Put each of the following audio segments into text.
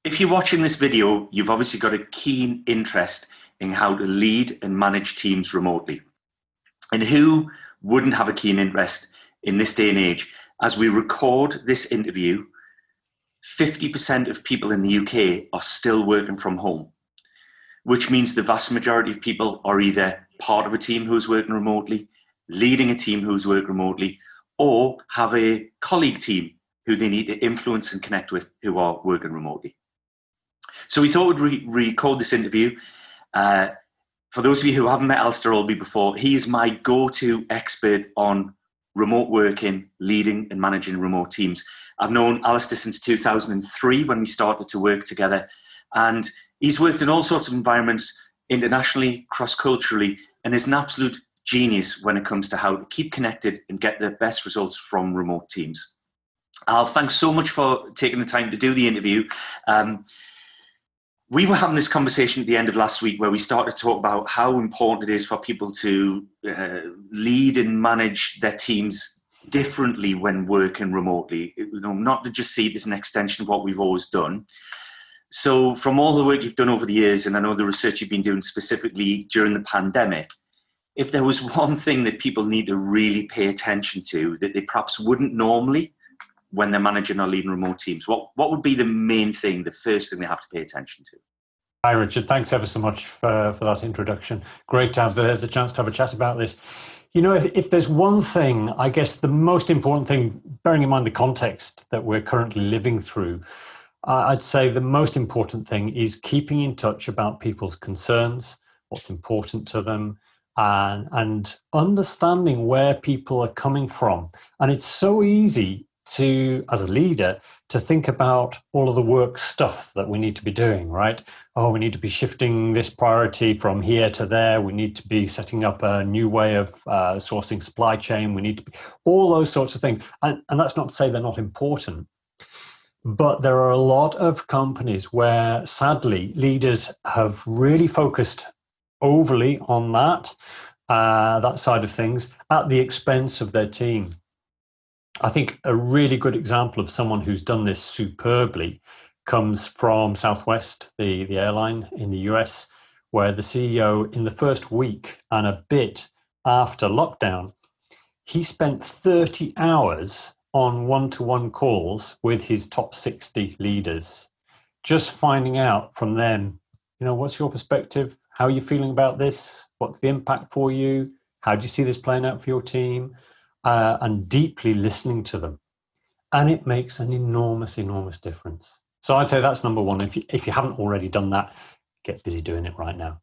If you're watching this video, you've obviously got a keen interest in how to lead and manage teams remotely. And who wouldn't have a keen interest in this day and age? As we record this interview, 50% of people in the UK are still working from home, which means the vast majority of people are either part of a team who's working remotely, leading a team who's working remotely, or have a colleague team who they need to influence and connect with who are working remotely. So we thought we'd record this interview. For those of you who haven't met Alastair Olby before, he's my go-to expert on remote working, leading and managing remote teams. I've known Alastair since 2003 when we started to work together, and he's worked in all sorts of environments internationally, cross-culturally, and is an absolute genius when it comes to how to keep connected and get the best results from remote teams. Al, thanks so much for taking the time to do the interview. We were having this conversation at the end of last week where we started to talk about how important it is for people to lead and manage their teams differently when working remotely, not to just see it as an extension of what we've always done. So from all the work you've done over the years, and I know the research you've been doing specifically during the pandemic, if there was one thing that people need to really pay attention to that they perhaps wouldn't normally when they're managing or leading remote teams, what would be the main thing, the first thing they have to pay attention to? Hi, Richard. Thanks ever so much for that introduction. Great to have the chance to have a chat about this. You know, if there's one thing, I guess the most important thing, bearing in mind the context that we're currently living through, I'd say the most important thing is keeping in touch about people's concerns, what's important to them, and understanding where people are coming from. And it's so easy to, as a leader, to think about all of the work stuff that we need to be doing, right? Oh, we need to be shifting this priority from here to there. We need to be setting up a new way of sourcing supply chain. We need to be, all those sorts of things. And that's not to say they're not important, but there are a lot of companies where, sadly, leaders have really focused overly on that side of things at the expense of their team. I think a really good example of someone who's done this superbly comes from Southwest, the airline in the US, where the CEO, in the first week and a bit after lockdown, he spent 30 hours on one-to-one calls with his top 60 leaders, just finding out from them, what's your perspective? How are you feeling about this? What's the impact for you? How do you see this playing out for your team? And deeply listening to them. And it makes an enormous, enormous difference. So I'd say that's number one. If you haven't already done that, get busy doing it right now.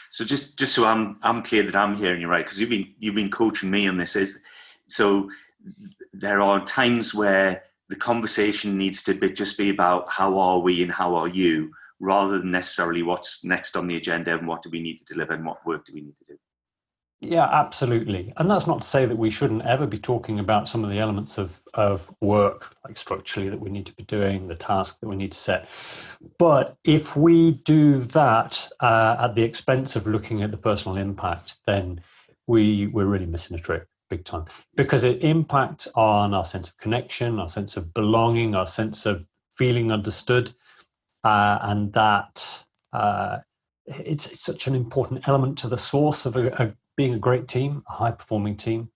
So just so I'm clear that I'm hearing you right, because you've been coaching me on this. So there are times where the conversation needs to just be about how are we and how are you, rather than necessarily what's next on the agenda and what do we need to deliver and what work do we need to do. Yeah, absolutely. And that's not to say that we shouldn't ever be talking about some of the elements of work, like structurally, that we need to be doing, the task that we need to set. But if we do that at the expense of looking at the personal impact, then we're really missing a trick big time, because it impacts on our sense of connection, our sense of belonging, our sense of feeling understood, and that it's such an important element to the source of being a great team, a high-performing team.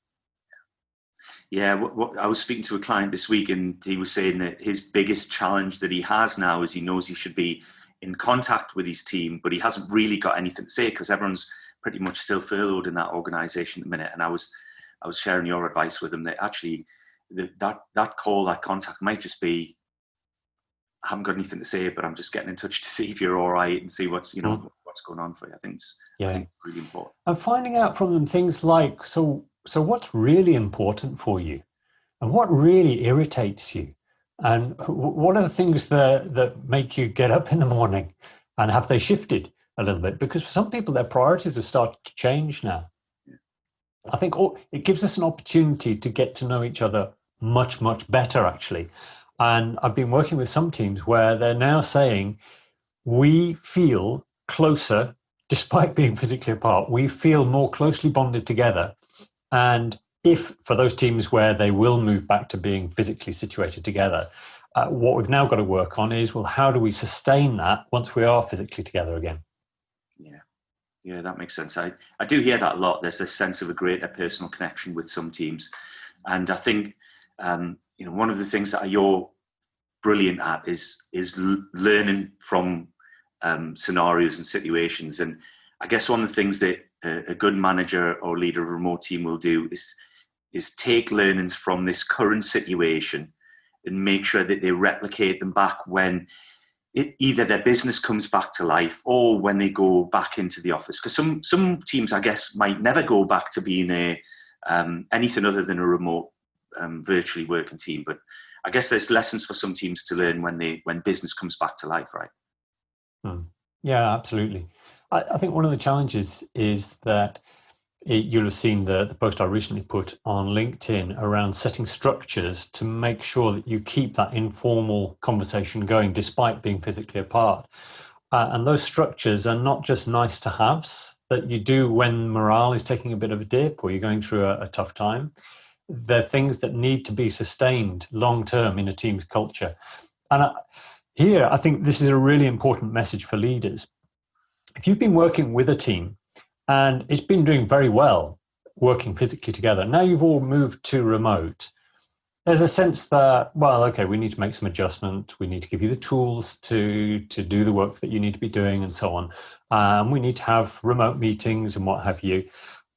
Yeah, I was speaking to a client this week, and he was saying that his biggest challenge that he has now is he knows he should be in contact with his team, but he hasn't really got anything to say because everyone's pretty much still furloughed in that organisation at the minute. And I was sharing your advice with him that actually that call, that contact might just be, I haven't got anything to say, but I'm just getting in touch to see if you're all right and see what's going on for you. I think it's really important. And finding out from them things like, so what's really important for you, and what really irritates you, and what are the things that make you get up in the morning, and have they shifted a little bit? Because for some people, their priorities have started to change now. Yeah. I think it gives us an opportunity to get to know each other much, much better, actually. And I've been working with some teams where they're now saying, we feel closer, despite being physically apart, we feel more closely bonded together. And if, for those teams where they will move back to being physically situated together, what we've now got to work on is, well, how do we sustain that once we are physically together again? Yeah, that makes sense. I do hear that a lot. There's this sense of a greater personal connection with some teams. And I think, one of the things that you're brilliant at is learning from scenarios and situations. And I guess one of the things that a good manager or leader of a remote team will do is take learnings from this current situation and make sure that they replicate them back when either their business comes back to life or when they go back into the office. Because some teams, I guess, might never go back to being anything other than a remote, virtually working team. But I guess there's lessons for some teams to learn when business comes back to life, right? Yeah, absolutely. I think one of the challenges is that you'll have seen the post I recently put on LinkedIn around setting structures to make sure that you keep that informal conversation going despite being physically apart. And those structures are not just nice to haves that you do when morale is taking a bit of a dip or you're going through a tough time. They're things that need to be sustained long term in a team's culture. And here, I think this is a really important message for leaders. If you've been working with a team and it's been doing very well, working physically together, now you've all moved to remote, there's a sense that, well, okay, we need to make some adjustment. We need to give you the tools to do the work that you need to be doing and so on. We need to have remote meetings and what have you.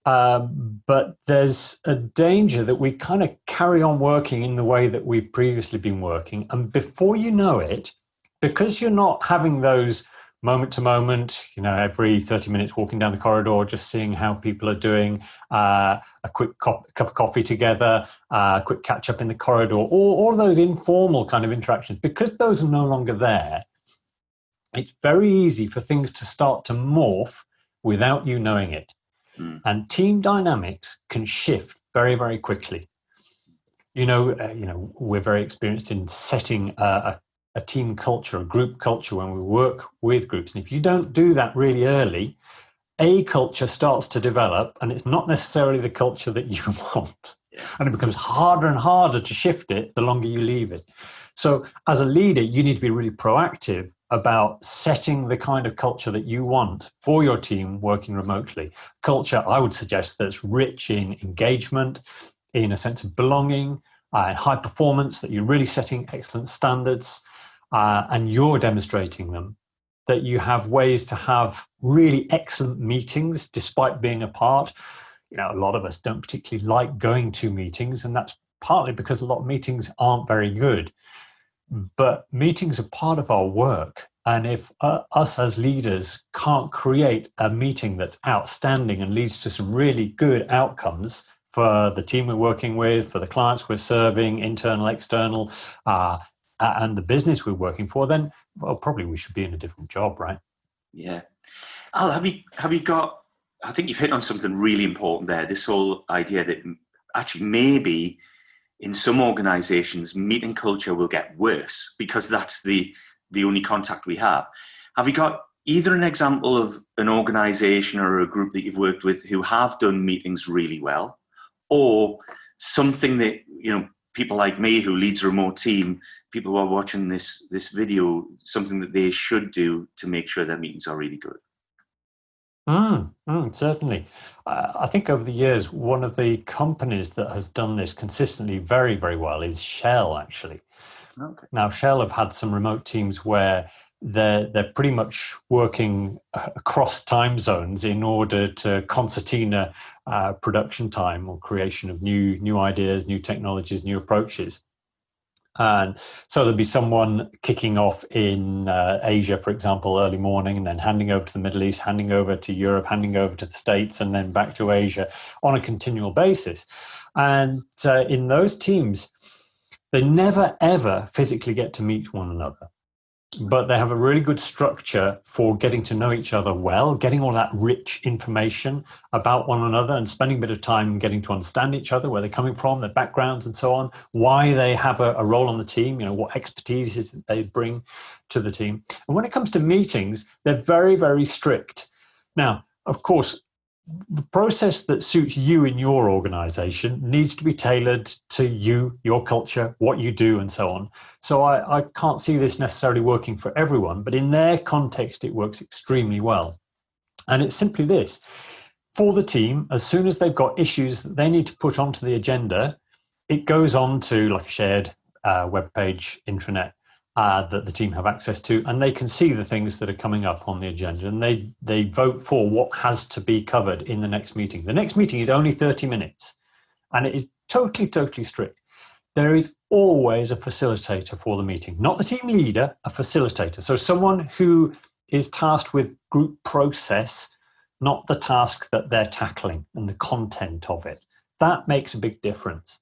But there's a danger that we kind of carry on working in the way that we've previously been working. And before you know it, because you're not having those moment to moment, every 30 minutes walking down the corridor, just seeing how people are doing, a quick cup of coffee together, a quick catch up in the corridor, all those informal kind of interactions, because those are no longer there, it's very easy for things to start to morph without you knowing it. And team dynamics can shift very, very quickly. We're very experienced in setting a team culture, a group culture when we work with groups. And if you don't do that really early, a culture starts to develop and it's not necessarily the culture that you want. And it becomes harder and harder to shift it the longer you leave it. So as a leader, you need to be really proactive about setting the kind of culture that you want for your team working remotely. Culture, I would suggest, that's rich in engagement, in a sense of belonging, high performance, that you're really setting excellent standards, and you're demonstrating them, that you have ways to have really excellent meetings despite being apart. A lot of us don't particularly like going to meetings, and that's partly because a lot of meetings aren't very good. But meetings are part of our work. And if us as leaders can't create a meeting that's outstanding and leads to some really good outcomes for the team we're working with, for the clients we're serving, internal, external, and the business we're working for, then probably we should be in a different job, right? Yeah. Al, have you got, I think you've hit on something really important there, this whole idea that actually maybe in some organizations, meeting culture will get worse because that's the only contact we have. Have you got either an example of an organization or a group that you've worked with who have done meetings really well, or something that, people like me who leads a remote team, people who are watching this video, something that they should do to make sure their meetings are really good? Certainly. I think over the years, one of the companies that has done this consistently very, very well is Shell, actually. Okay. Now, Shell have had some remote teams where they're pretty much working across time zones in order to concertina production time or creation of new ideas, new technologies, new approaches. And so there'll be someone kicking off in Asia, for example, early morning, and then handing over to the Middle East, handing over to Europe, handing over to the States, and then back to Asia on a continual basis. And in those teams, they never, ever physically get to meet one another. But they have a really good structure for getting to know each other well, getting all that rich information about one another and spending a bit of time getting to understand each other, where they're coming from, their backgrounds and so on, why they have a role on the team, what expertise is that they bring to the team. And when it comes to meetings, they're very, very strict. Now, of course, the process that suits you in your organization needs to be tailored to you, your culture, what you do, and so on. So I can't see this necessarily working for everyone, but in their context, it works extremely well. And it's simply this. For the team, as soon as they've got issues that they need to put onto the agenda, it goes on to like a shared web page, intranet, that the team have access to, and they can see the things that are coming up on the agenda, and they vote for what has to be covered in the next meeting. The next meeting is only 30 minutes, and it is totally strict. There is always a facilitator for the meeting, not the team leader, a facilitator. So someone who is tasked with group process, not the task that they're tackling and the content of it. That makes a big difference.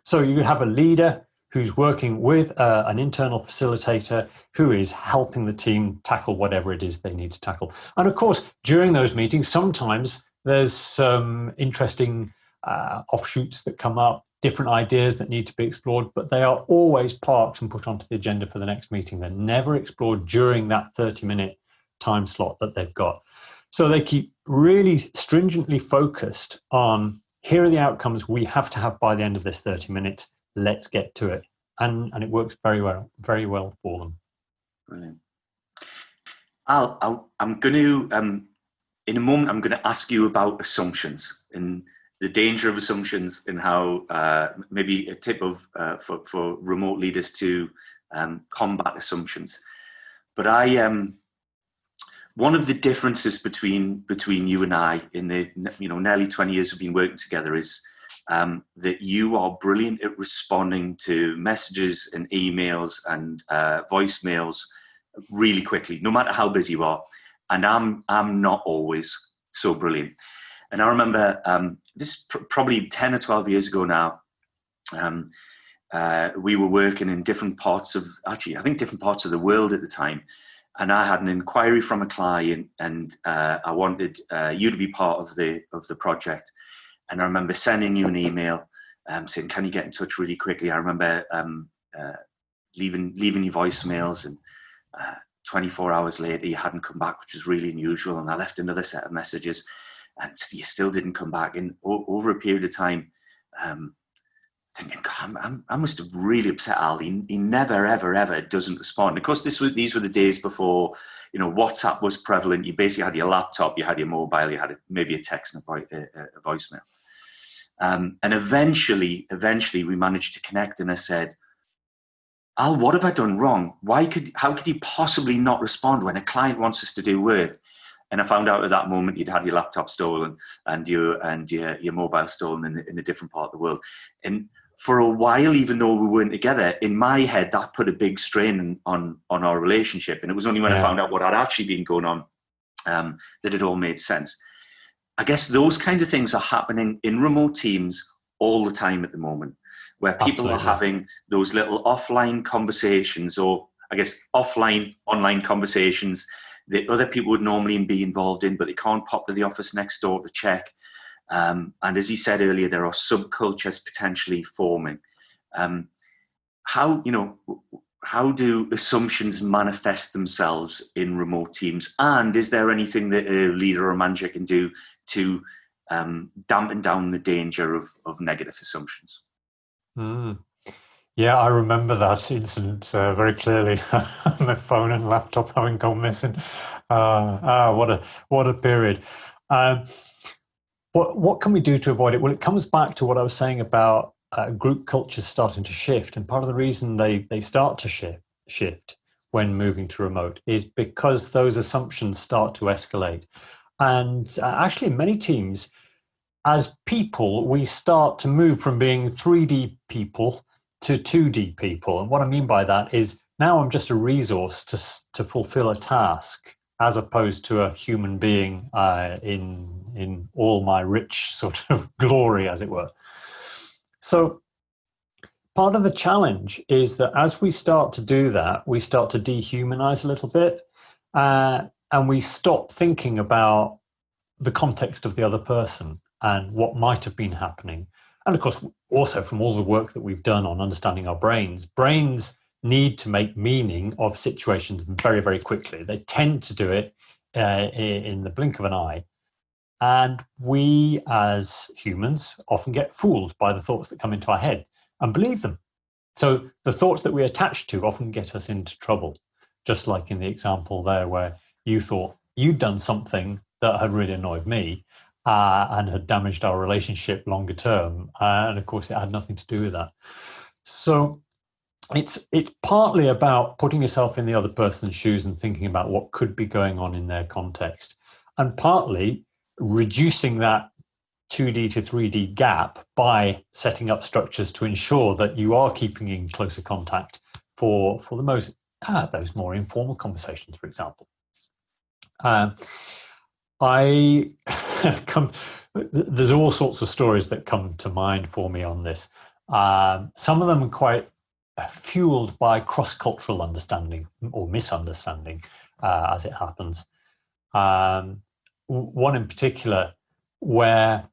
So you have a leader who's working with an internal facilitator who is helping the team tackle whatever it is they need to tackle. And of course, during those meetings, sometimes there's some interesting offshoots that come up, different ideas that need to be explored, but they are always parked and put onto the agenda for the next meeting. They're never explored during that 30-minute time slot that they've got. So they keep really stringently focused on, here are the outcomes we have to have by the end of this 30 minutes. Let's get to it. And it works very well for them. Brilliant. I'm going to, in a moment, I'm going to ask you about assumptions and the danger of assumptions and how maybe a tip of for remote leaders to combat assumptions. But one of the differences between you and I in the nearly 20 years we've been working together is that you are brilliant at responding to messages and emails and voicemails really quickly, no matter how busy you are. And I'm not always so brilliant. And I remember this probably 10 or 12 years ago now. We were working in different parts of the world at the time. And I had an inquiry from a client, and I wanted you to be part of the project. And I remember sending you an email saying, "Can you get in touch really quickly?" I remember leaving your voicemails, and 24 hours later you hadn't come back, which was really unusual. And I left another set of messages, and you still didn't come back. And over a period of time, thinking, God, I must have really upset Al. He never, ever doesn't respond. And of course, these were the days before, WhatsApp was prevalent. You basically had your laptop, you had your mobile, you had maybe a text and a voicemail. And eventually we managed to connect. And I said, Al, what have I done wrong? How could you possibly not respond when a client wants us to do work? And I found out at that moment you'd had your laptop stolen and your mobile stolen in a different part of the world. And for a while, even though we weren't together, in my head, that put a big strain on our relationship. And it was only when I found out what had actually been going on that it all made sense. I guess those kinds of things are happening in remote teams all the time at the moment, where people are having those little offline conversations, or I guess online conversations that other people would normally be involved in, but they can't pop to the office next door to check. And as he said earlier, there are subcultures potentially forming. How do assumptions manifest themselves in remote teams? And is there anything that a leader or manager can do to dampen down the danger of negative assumptions? Yeah, I remember that incident very clearly. My phone and laptop having gone missing. What a period. What can we do to avoid it? Well, it comes back to what I was saying about group cultures starting to shift. And part of the reason they start to shift when moving to remote is because those assumptions start to escalate. And actually, in many teams, as people, we start to move from being 3D people to 2D people. And what I mean by that is now I'm just a resource to fulfill a task, as opposed to a human being in all my rich sort of glory, as it were. So part of the challenge is that as we start to do that, we start to dehumanize a little bit, and we stop thinking about the context of the other person and what might have been happening. And of course, also from all the work that we've done on understanding our brains need to make meaning of situations very, very quickly. They tend to do it in the blink of an eye. And we as humans often get fooled by the thoughts that come into our head and believe them. So the thoughts that we attach to often get us into trouble, just like in the example there where you thought you'd done something that had really annoyed me and had damaged our relationship longer term. And of course, it had nothing to do with that. So it's partly about putting yourself in the other person's shoes and thinking about what could be going on in their context, and partly reducing that 2D to 3D gap by setting up structures to ensure that you are keeping in closer contact for the most those more informal conversations, for example. There's all sorts of stories that come to mind for me on this. Some of them are quite fueled by cross-cultural understanding or misunderstanding, as it happens. One in particular where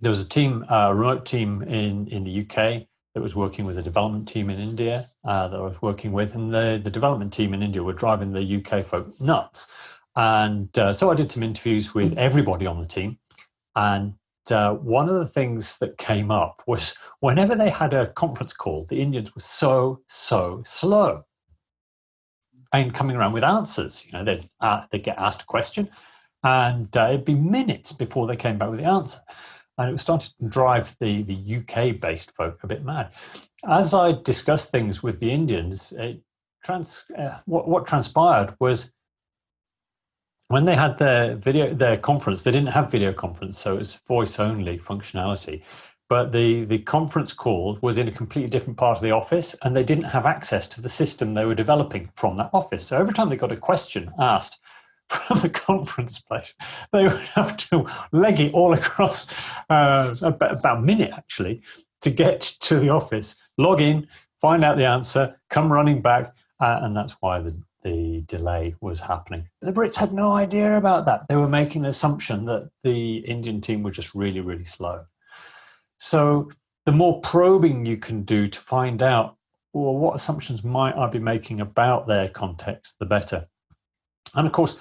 there was a remote team in the UK that was working with a development team in India that I was working with, and the development team in India were driving the UK folk nuts. And so I did some interviews with everybody on the team, and one of the things that came up was whenever they had a conference call, the Indians were so slow in coming around with answers. You know, they'd get asked a question, and it'd be minutes before they came back with the answer. And it was starting to drive the UK-based folk a bit mad. As I discussed things with the Indians, what transpired was when they had their conference, they didn't have video conference, so it was voice-only functionality. But the conference call was in a completely different part of the office, and they didn't have access to the system they were developing from that office. So every time they got a question asked from the conference place, they would have to leg it all across about a minute, actually, to get to the office, log in, find out the answer, come running back, and that's why the delay was happening. The Brits had no idea about that. They were making the assumption that the Indian team were just really, really slow. So the more probing you can do to find out, well, what assumptions might I be making about their context, the better. And of course,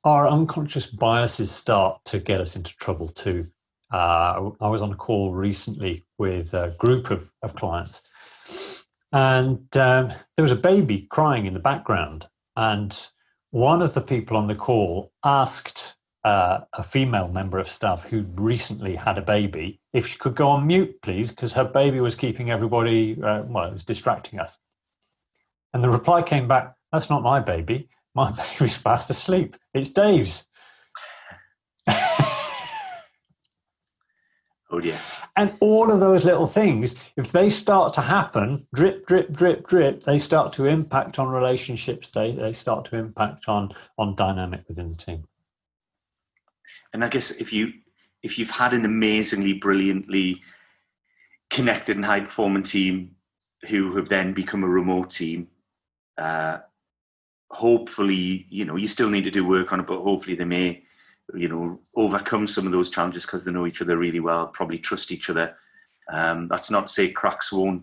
our unconscious biases start to get us into trouble too. I was on a call recently with a group of clients, and there was a baby crying in the background. And one of the people on the call asked a female member of staff who'd recently had a baby if she could go on mute, please, because her baby was keeping everybody, it was distracting us. And the reply came back, "That's not my baby. My baby's fast asleep. It's Dave's." Oh dear. And all of those little things, if they start to happen, drip, drip, drip, drip, they start to impact on relationships. They start to impact on dynamic within the team. And I guess if you've had an amazingly, brilliantly connected and high-performing team who have then become a remote team, hopefully, you still need to do work on it, but hopefully they may, overcome some of those challenges because they know each other really well, probably trust each other. That's not to say cracks won't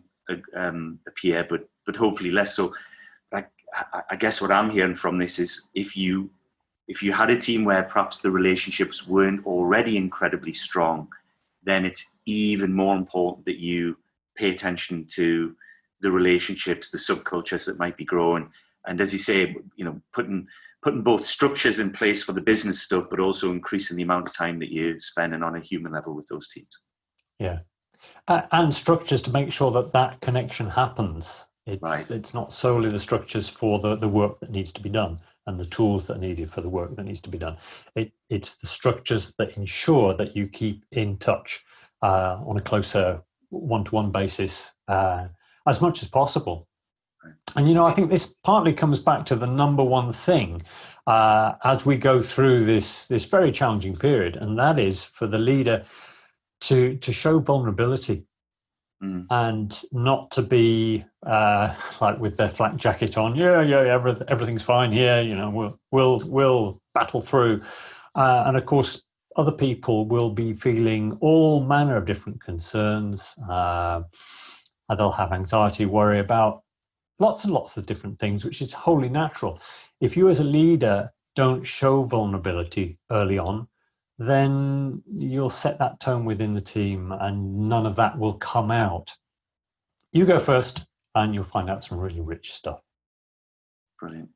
appear, but hopefully less so. I guess what I'm hearing from this is if you had a team where perhaps the relationships weren't already incredibly strong, then it's even more important that you pay attention to the relationships, the subcultures that might be growing. And as you say, putting both structures in place for the business stuff, but also increasing the amount of time that you're spending on a human level with those teams. Yeah. And structures to make sure that connection happens. It's not solely the structures for the work that needs to be done and the tools that are needed for the work that needs to be done. It's the structures that ensure that you keep in touch on a closer one-to-one basis as much as possible. And, I think this partly comes back to the number one thing as we go through this very challenging period, and that is for the leader to show vulnerability and not to be like with their flak jacket on. Everything's fine here. We'll battle through. And of course, other people will be feeling all manner of different concerns. And they'll have anxiety, worry about lots and lots of different things, which is wholly natural. If you as a leader don't show vulnerability early on, then you'll set that tone within the team and none of that will come out. You go first and you'll find out some really rich stuff. Brilliant.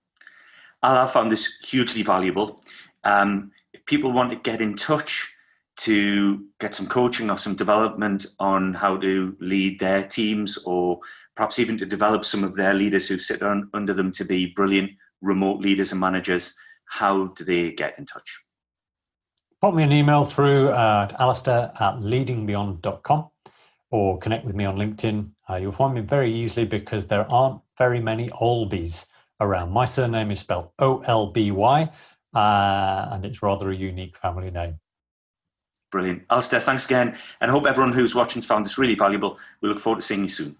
I found this hugely valuable. If people want to get in touch to get some coaching or some development on how to lead their teams, or perhaps even to develop some of their leaders who sit under them to be brilliant remote leaders and managers, how do they get in touch? Pop me an email through at alastair@leadingbeyond.com or connect with me on LinkedIn. You'll find me very easily because there aren't very many Olbys around. My surname is spelled Olby, and it's rather a unique family name. Brilliant. Alastair, thanks again. And I hope everyone who's watching has found this really valuable. We look forward to seeing you soon.